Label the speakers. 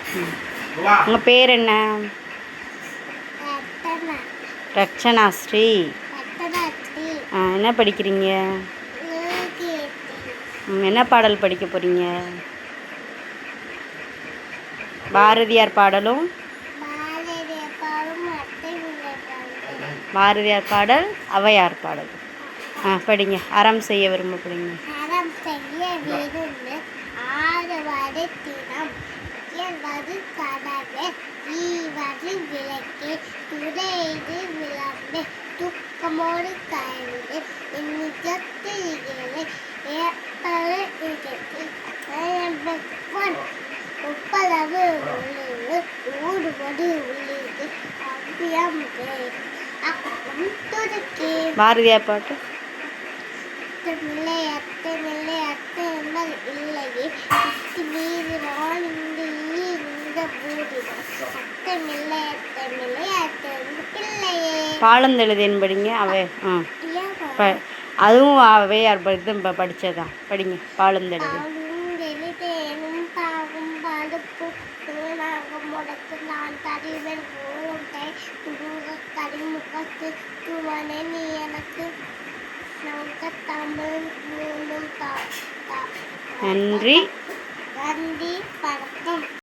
Speaker 1: உங்கள் பேர் என்ன? ரக்ஷனா ஸ்ரீ. என்ன படிக்கிறீங்க? என்ன பாடல் படிக்க போகிறீங்க? பாரதியார் பாடலும் பாரதியார் பாடல் ஔவையார் பாடல் படிங்க. அறம் செய்ய விரும்ப படிங்க.
Speaker 2: அறம் செய்ய விரும்பு ஆறுவது தினம் இயல்வது கடவே ஈவது விளக்கே துறைது விளம்பே துக்கமோடு கைவிடு நிஜத்து இகழே ஏற்பது இகழ்ச்சி ஒப்பளவு உள்ளது ஊடுவது உள்ளது அவ்வியம் அக்கம் துருக்கே.
Speaker 1: பாரதியார் பாட்டு
Speaker 2: அத்தமில்லை அத்தமில்லை அத்தமில்லை இல்லையே மீது நான் இந்த பூதிதான் அத்தமில்லை அத்தமில்லை அத்தமில்லையே.
Speaker 1: பாலந்தெழுதேன் படிங்க. அவை அதுவும் ஔவையார் படித்ததான் படிங்க. பாலந்தெழுது
Speaker 2: எழுதேனும் பாகும் பழுப்பும் முடக்கு நான் தருவன் போலும் கை துருக கடிமுகத்து துவனை நீ எனக்கு தமிழ் மூலம்
Speaker 1: நன்றி.
Speaker 2: நன்றி வணக்கம்.